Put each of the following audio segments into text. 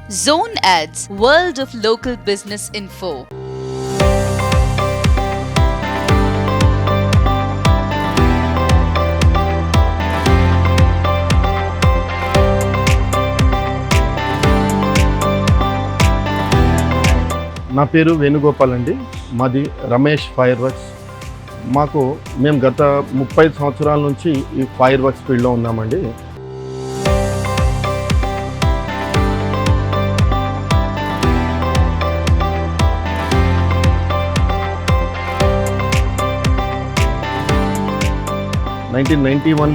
Zone Ads, World of Local Business Info. నా పేరు వేణుగోపాల్ అండి. మాది రమేష్ ఫైర్ వర్క్స్. మేము గత 30 సంవత్సరాల నుంచి ఈ ఫైర్ వర్క్స్ ఫీల్డ్లో ఉన్నామండి.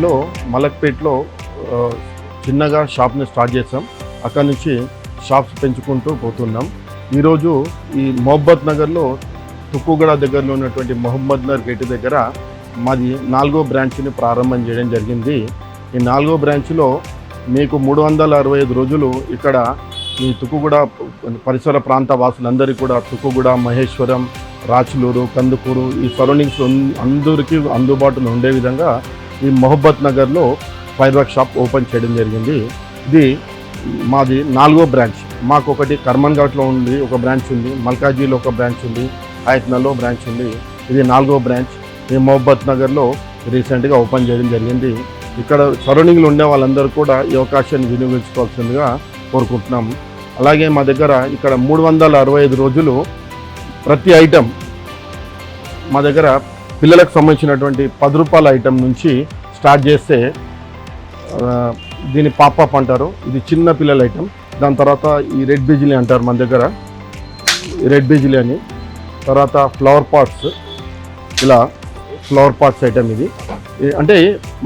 లో మలక్పేట్లో చిన్నగా షాప్ని స్టార్ట్ చేసాం. అక్కడ నుంచి షాప్స్ పెంచుకుంటూ పోతున్నాం. ఈరోజు ఈ మొహబ్బత్ నగర్లో తుక్కుగడ దగ్గరలో ఉన్నటువంటి మొహమ్మద్ నగర్ గేట్ దగ్గర మాది 4వ బ్రాంచ్ని ప్రారంభం చేయడం జరిగింది. ఈ 4వ బ్రాంచ్లో మీకు 365 రోజులు ఇక్కడ ఈ తుక్కుగూడ పరిసర ప్రాంత వాసులందరికీ కూడా తుక్కుగూడ, మహేశ్వరం, రాచులూరు, కందుకూరు ఈ సరౌండింగ్స్ అందరికీ అందుబాటులో ఉండే విధంగా ఈ మొహబ్బత్ నగర్లో ఫైర్ వర్క్ షాప్ ఓపెన్ చేయడం జరిగింది. ఇది మాది 4వ బ్రాంచ్. మాకు ఒకటి కర్మన్ ఘాట్లో ఉంది, ఒక బ్రాంచ్ ఉంది, మల్కాజీలో ఒక బ్రాంచ్ ఉంది, ఆయత్నలో బ్రాంచ్ ఉంది. ఇది 4వ బ్రాంచ్ ఈ మొహబ్బత్ నగర్లో రీసెంట్గా ఓపెన్ చేయడం జరిగింది. ఇక్కడ సరౌండింగ్లో ఉండే వాళ్ళందరూ కూడా ఈ అవకాశాన్ని వినియోగించుకోవాల్సిందిగా కోరుకుంటున్నాం. అలాగే మా దగ్గర ఇక్కడ 365 రోజులు ప్రతి ఐటెం మా దగ్గర పిల్లలకు సంబంధించినటువంటి 10 రూపాయల ఐటెం నుంచి స్టార్ట్ చేస్తే దీన్ని పాపప్ అంటారు. ఇది చిన్న పిల్లల ఐటెం. దాని తర్వాత ఈ రెడ్ బిజిలీ అంటారు మన దగ్గర, రెడ్ బిజిలీ అని. తర్వాత ఫ్లవర్ పాట్స్, ఇలా ఫ్లవర్ పాట్స్ ఐటెం. ఇది అంటే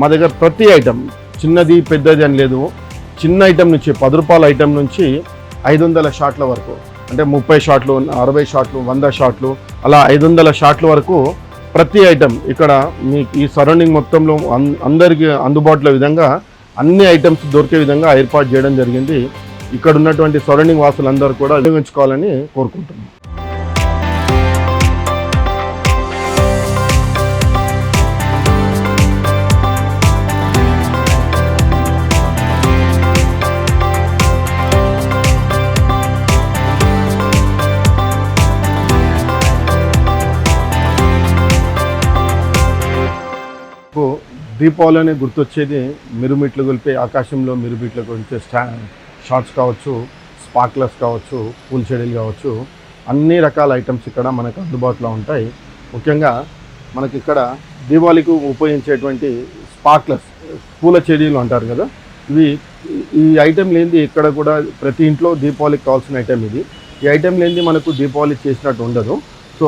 మా దగ్గర ప్రతి ఐటెం చిన్నది పెద్దది అని లేదు. చిన్న ఐటెం నుంచి 10 రూపాయల ఐటెం నుంచి 500 షాట్ల వరకు, అంటే 30 షాట్లు, 60 షాట్లు, 100 షాట్లు, అలా 500 షాట్ల వరకు ప్రతి ఐటెం ఇక్కడ మీకు ఈ సరౌండింగ్ మొత్తంలో అందరికీ అందుబాటులో విధంగా అన్ని ఐటమ్స్ దొరికే విధంగా ఏర్పాటు చేయడం జరిగింది. ఇక్కడ ఉన్నటువంటి సరౌండింగ్ వాసులందరూ కూడా వినియోగించుకోవాలని కోరుకుంటున్నాం. దీపావళి అనే గుర్తొచ్చేది మిరుమిట్లు గొలిపే, ఆకాశంలో మిరుమిట్లు గొలిపే షార్ట్స్ కావచ్చు, స్పార్క్లర్స్ కావచ్చు, పూల చెడీలు కావచ్చు, అన్ని రకాల ఐటమ్స్ ఇక్కడ మనకు అందుబాటులో ఉంటాయి. ముఖ్యంగా మనకి ఇక్కడ దీపావళికి ఉపయోగించేటువంటి స్పార్క్లర్స్, పూల చెడీలు అంటారు కదా, ఈ ఐటెం లేనిది ఇక్కడ కూడా ప్రతి ఇంట్లో దీపావళికి కావాల్సిన ఐటెం ఇది. ఈ ఐటెం లేనిది మనకు దీపావళి చేసినట్టు ఉండదు. సో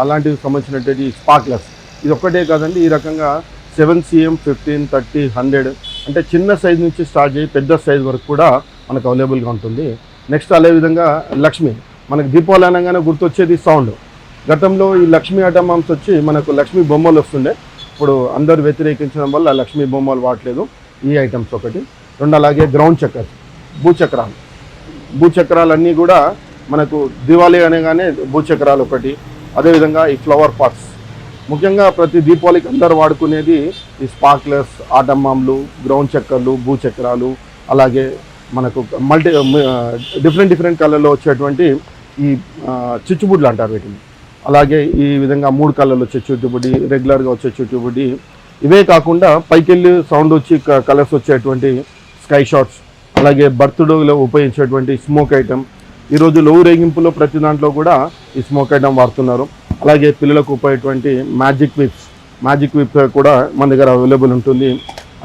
అలాంటివి సంబంధించినటువంటి స్పార్క్లర్స్ ఇది ఒక్కటే కాదండి. ఈ రకంగా 7 cm, 15, 30, 100 అంటే చిన్న సైజు నుంచి స్టార్ట్ చేసి పెద్ద సైజు వరకు కూడా మనకు అవైలబుల్గా ఉంటుంది. నెక్స్ట్ అదేవిధంగా లక్ష్మి, మనకు దీపావళి అనగానే గుర్తొచ్చేది సౌండ్. గతంలో ఈ లక్ష్మీ ఐటమ్స్ వచ్చి మనకు లక్ష్మీ బొమ్మలు వస్తుండే. ఇప్పుడు అందరూ వ్యతిరేకించడం వల్ల లక్ష్మీ బొమ్మలు వాడలేదు. ఈ ఐటమ్స్ ఒకటి. 2 అలాగే గ్రౌండ్ చక్కర్, భూచక్రాలన్నీ కూడా మనకు దివాళీ అనగానే భూచక్రాలు ఒకటి. అదేవిధంగా ఈ ఫ్లవర్ పాట్స్, ముఖ్యంగా ప్రతి దీపావళికి అందరూ వాడుకునేది ఈ స్పార్క్లర్స్, ఆటమ్మాంలు, గ్రౌండ్ చక్కర్లు, భూచక్రాలు, అలాగే మనకు డిఫరెంట్ కలర్లో వచ్చేటువంటి ఈ చిచ్చుబుడ్లు అంటారు వీటిని. అలాగే ఈ విధంగా 3 కలర్లు వచ్చే చుట్టుబుడ్డి, రెగ్యులర్గా వచ్చే చుట్టుబుడ్డి. ఇవే కాకుండా పైకెళ్ళి సౌండ్ వచ్చి కలర్స్ వచ్చేటువంటి స్కై షాట్స్, అలాగే బర్త్డేలో ఉపయోగించేటువంటి స్మోక్ ఐటమ్. ఈరోజు లవ్ రేగింపులో ప్రతి దాంట్లో కూడా ఈ స్మోక్ ఐటమ్ వాడుతున్నారు. అలాగే పిల్లలకు ఉపయోగటువంటి మ్యాజిక్ విప్ కూడా మన దగ్గర అవైలబుల్ ఉంటుంది.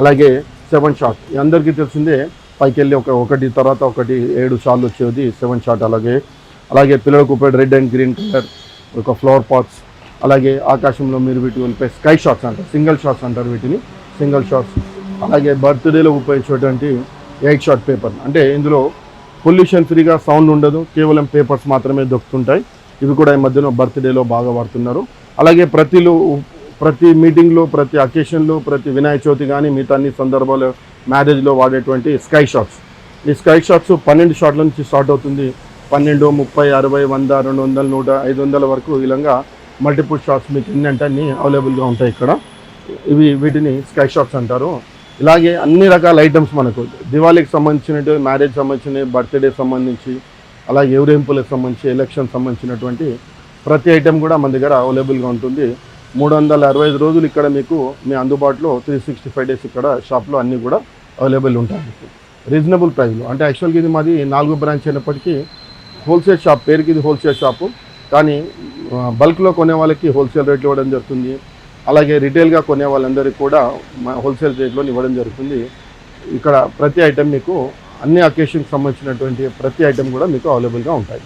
అలాగే 7 షాట్, అందరికీ తెలిసిందే, పైకి వెళ్ళి ఒకటి తర్వాత ఒకటి 7 సార్లు వచ్చేది 7 షాట్. అలాగే పిల్లలకు ఉపయోగ రెడ్ అండ్ గ్రీన్ కలర్ ఒక ఫ్లవర్ పాట్స్. అలాగే ఆకాశంలో మీరు వీటి వెళ్ళిపై స్కై షాట్స్ అంటారు, సింగిల్ షాట్స్ అంటారు వీటిని, సింగిల్ షాట్స్. అలాగే బర్త్డేలో ఉపయోగించేటువంటి 8 షాట్ పేపర్, అంటే ఇందులో పొల్యూషన్ ఫ్రీగా సౌండ్ ఉండదు, కేవలం పేపర్స్ మాత్రమే దొరుకుతుంటాయి. ఇవి కూడా ఈ మధ్యన బర్త్డేలో బాగా వాడుతున్నారు. అలాగే ప్రతి మీటింగ్లో, ప్రతి అకేషన్లో, ప్రతి వినాయక చవితి కానీ మిగతా అన్ని సందర్భాలు, మ్యారేజ్లో వాడేటువంటి స్కై షాట్స్. ఈ స్కై షాట్స్ 12 షాట్ల నుంచి స్టార్ట్ అవుతుంది. 12, 30, 60, 100, 200, 100, 500 వరకు ఇలాగా మల్టిపుల్ షాట్స్ మీకు ఎన్ని అంటే అన్ని అవైలబుల్గా ఉంటాయి ఇక్కడ. వీటిని స్కై షాట్స్ అంటారు. ఇలాగే అన్ని రకాల ఐటమ్స్ మనకు దివాళీకి సంబంధించినవి, మ్యారేజ్ సంబంధించినవి, బర్త్డే సంబంధించి, అలాగే ఎవరింపులకు సంబంధించి, ఎలక్షన్ సంబంధించినటువంటి ప్రతి ఐటెం కూడా మన దగ్గర అవైలబుల్గా ఉంటుంది. 365 రోజులు ఇక్కడ మీకు మీ అందుబాటులో 365 డేస్ ఇక్కడ షాప్లో అన్నీ కూడా అవైలబుల్ ఉంటాయి మీకు రీజనబుల్ ప్రైస్లో. అంటే యాక్చువల్గా ఇది మాది 4వ బ్రాంచ్ అయినప్పటికీ హోల్సేల్ షాప్, పేరుకి ఇది హోల్సేల్ షాపు, కానీ బల్క్లో కొనే వాళ్ళకి హోల్సేల్ రేట్లు ఇవ్వడం జరుగుతుంది. అలాగే రిటైల్గా కొనే వాళ్ళందరికీ కూడా హోల్సేల్ రేట్లో ఇవ్వడం జరుగుతుంది. ఇక్కడ ప్రతి ఐటెం మీకు అన్ని అకేషన్కి సంబంధించినటువంటి ప్రతి ఐటెం కూడా మీకు అవైలబుల్గా ఉంటాయి.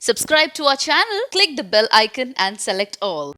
Subscribe to our channel, click the bell icon and select all.